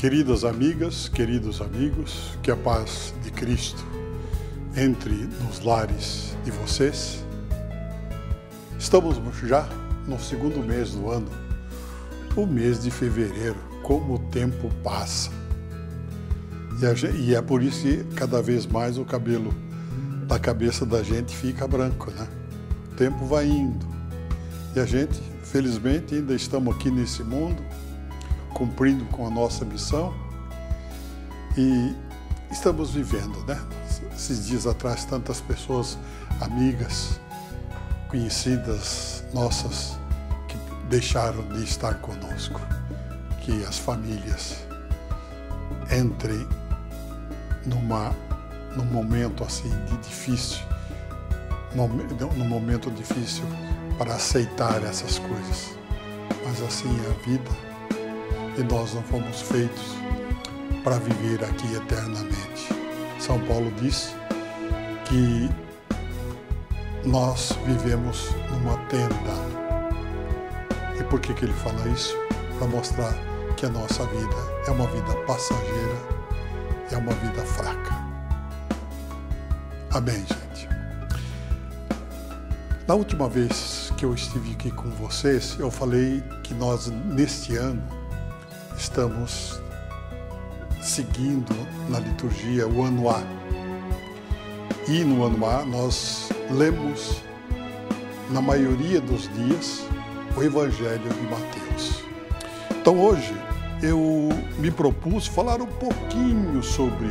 Queridas amigas, queridos amigos, que a paz de Cristo entre nos lares de vocês. Estamos já no segundo mês do ano, o mês de fevereiro, como o tempo passa. E é por isso que cada vez mais o cabelo da cabeça da gente fica branco, né? O tempo vai indo. E a gente, felizmente, ainda estamos aqui nesse mundo, cumprindo com a nossa missão e estamos vivendo, né? Esses dias atrás, tantas pessoas, amigas, conhecidas nossas, que deixaram de estar conosco, que as famílias entrem num momento assim de difícil, num momento difícil para aceitar essas coisas. Mas assim é a vida e nós não fomos feitos para viver aqui eternamente. São Paulo diz que nós vivemos numa tenda. E por que ele fala isso? Para mostrar que a nossa vida é uma vida passageira, é uma vida fraca. Amém, gente? Na última vez que eu estive aqui com vocês, eu falei que nós, neste ano, estamos seguindo na liturgia o ano A. E no ano A nós lemos, na maioria dos dias, o Evangelho de Mateus. Então hoje eu me propus falar um pouquinho sobre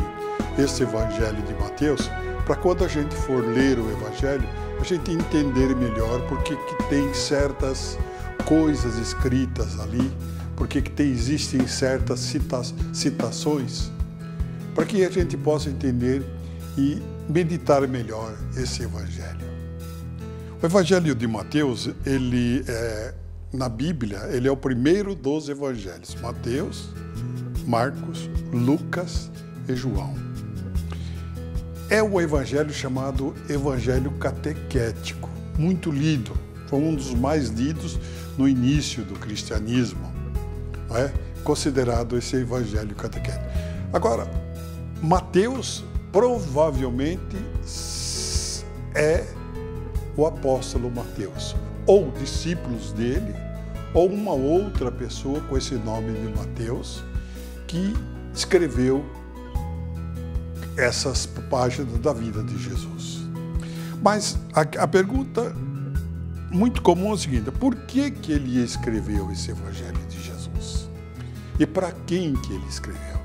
esse Evangelho de Mateus, para quando a gente for ler o Evangelho, a gente entender melhor porque que tem certas coisas escritas ali, porque que existem certas citações, para que a gente possa entender e meditar melhor esse Evangelho. O Evangelho de Mateus, ele é, na Bíblia, ele é o primeiro dos Evangelhos. Mateus, Marcos, Lucas e João. É o Evangelho chamado Evangelho catequético, muito lido. Foi um dos mais lidos no início do cristianismo. Não é? Considerado esse Evangelho catequético. Agora, Mateus provavelmente é o apóstolo Mateus, ou discípulos dele, ou uma outra pessoa com esse nome de Mateus, que escreveu essas páginas da vida de Jesus. Mas a pergunta muito comum é a seguinte: por que ele escreveu esse Evangelho de Jesus? E para quem que ele escreveu?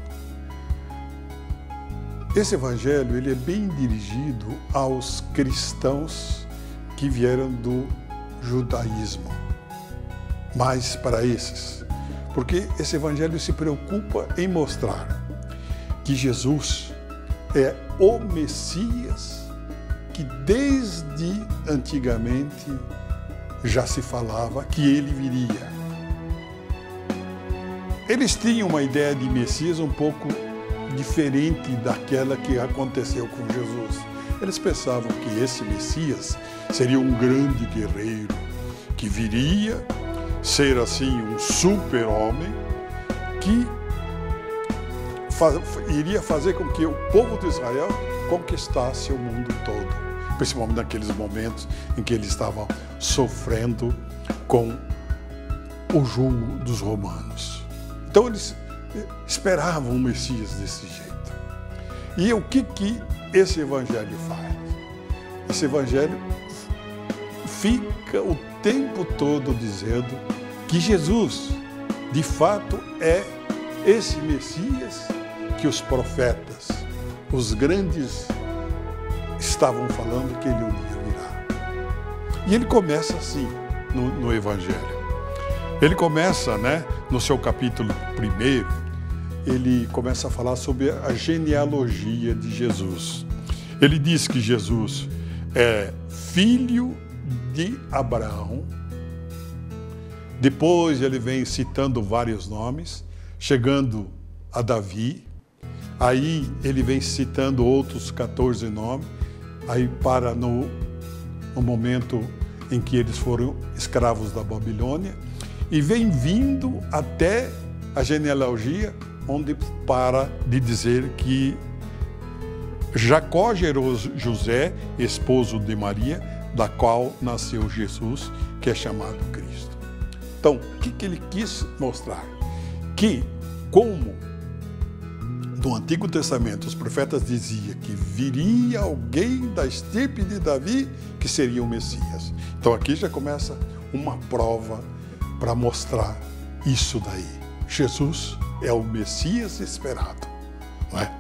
Esse Evangelho ele é bem dirigido aos cristãos que vieram do judaísmo, mas para esses, porque esse Evangelho se preocupa em mostrar que Jesus é o Messias que desde antigamente já se falava que ele viria. Eles tinham uma ideia de Messias um pouco diferente daquela que aconteceu com Jesus. Eles pensavam que esse Messias seria um grande guerreiro, que viria ser assim um super-homem, que iria fazer com que o povo de Israel conquistasse o mundo todo, principalmente naqueles momentos em que eles estavam sofrendo com o jugo dos romanos. Então eles esperavam um Messias desse jeito. E o que esse Evangelho faz? Esse Evangelho fica o tempo todo dizendo que Jesus, de fato, é esse Messias que os profetas, os grandes, estavam falando que ele um dia virá. E ele começa assim no Evangelho. Ele começa, né, no seu capítulo 1, ele começa a falar sobre a genealogia de Jesus. Ele diz que Jesus é filho de Abraão. Depois ele vem citando vários nomes, chegando a Davi. Aí ele vem citando outros 14 nomes. Aí para no momento em que eles foram escravos da Babilônia. E vem vindo até a genealogia onde para de dizer que Jacó gerou José, esposo de Maria, da qual nasceu Jesus, que é chamado Cristo. Então, o que ele quis mostrar? Que, como no Antigo Testamento os profetas diziam que viria alguém da estirpe de Davi que seria o Messias. Então aqui já começa uma prova para mostrar isso daí. Jesus é o Messias esperado, não é?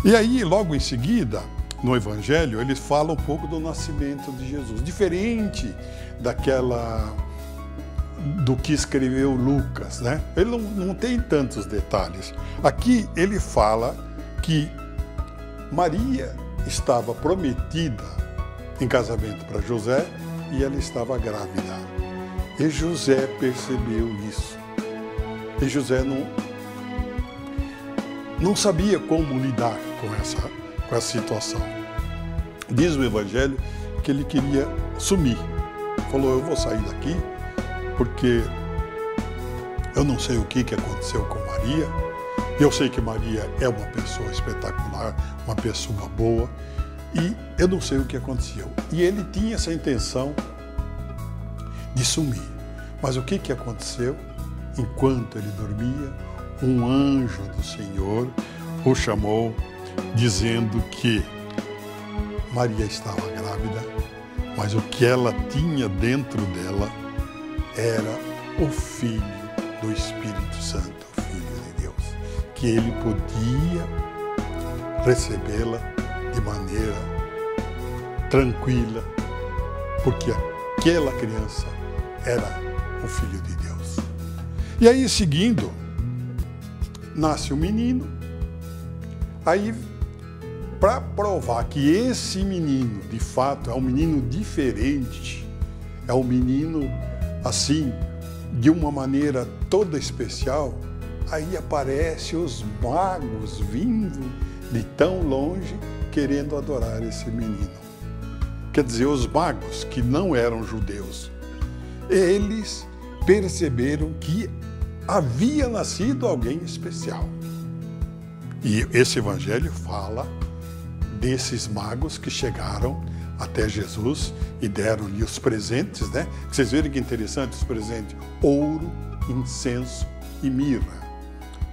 E aí, logo em seguida, no Evangelho, ele fala um pouco do nascimento de Jesus, diferente do que escreveu Lucas, né? Ele não tem tantos detalhes. Aqui ele fala que Maria estava prometida em casamento para José e ela estava grávida. E José percebeu isso. E José não sabia como lidar com essa situação. Diz o Evangelho que ele queria sumir. Falou, eu vou sair daqui porque eu não sei o que aconteceu com Maria. Eu sei que Maria é uma pessoa espetacular, uma pessoa boa, e eu não sei o que aconteceu. E ele tinha essa intenção de sumir. Mas o que aconteceu? Enquanto ele dormia, um anjo do Senhor o chamou, dizendo que Maria estava grávida, mas o que ela tinha dentro dela era o Filho do Espírito Santo, o Filho de Deus, que ele podia recebê-la de maneira tranquila, porque aquela criança era o Filho de Deus. E aí, seguindo, nasce um menino. Aí, para provar que esse menino, de fato, é um menino diferente, é um menino, assim, de uma maneira toda especial, aí aparecem os magos vindo de tão longe, querendo adorar esse menino. Quer dizer, os magos, que não eram judeus, eles perceberam que havia nascido alguém especial. E esse evangelho fala desses magos que chegaram até Jesus e deram-lhe os presentes, né? Vocês verem que interessante os presentes: ouro, incenso e mirra.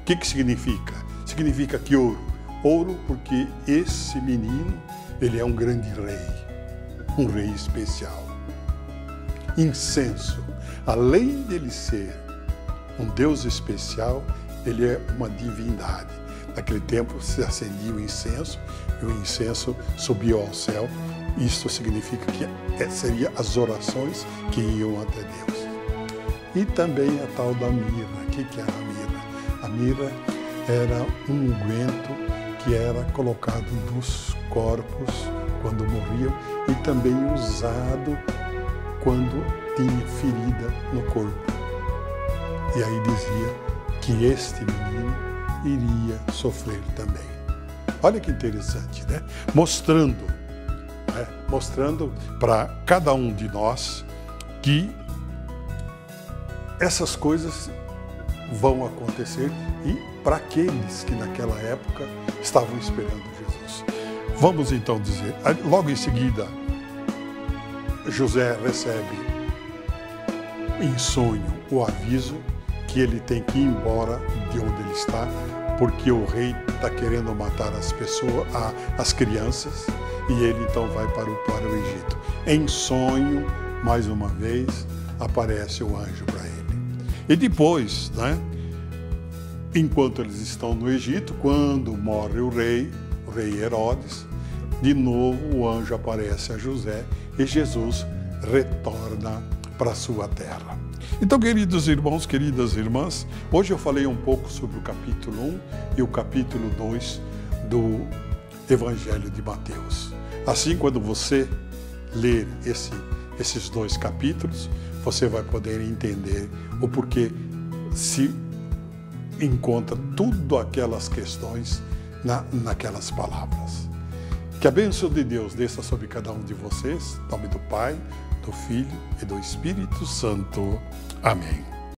O que significa? Significa que ouro. Ouro porque esse menino, ele é um grande rei, um rei especial. Incenso, além dele ser um Deus especial, ele é uma divindade. Naquele tempo se acendia o incenso e o incenso subia ao céu. Isso significa que seriam as orações que iam até Deus. E também a tal da mirra. O que era a mirra? A mirra era um unguento que era colocado nos corpos quando morriam e também usado quando tinha ferida no corpo. E aí dizia que este menino iria sofrer também. Olha que interessante, né? Mostrando para cada um de nós que essas coisas vão acontecer e para aqueles que naquela época estavam esperando Jesus. Vamos então dizer, logo em seguida, José recebe em sonho o aviso que ele tem que ir embora de onde ele está, porque o rei está querendo matar as pessoas, as crianças, e ele então vai para o Egito. Em sonho, mais uma vez, aparece o anjo para ele. E depois, né, enquanto eles estão no Egito, quando morre o rei Herodes, de novo o anjo aparece a José e Jesus retorna para a sua terra. Então, queridos irmãos, queridas irmãs, hoje eu falei um pouco sobre o capítulo 1 e o capítulo 2 do Evangelho de Mateus. Assim, quando você ler esses dois capítulos, você vai poder entender o porquê se encontra tudo aquelas questões naquelas palavras. Que a bênção de Deus desça sobre cada um de vocês, em nome do Pai, do Filho e do Espírito Santo. Amém.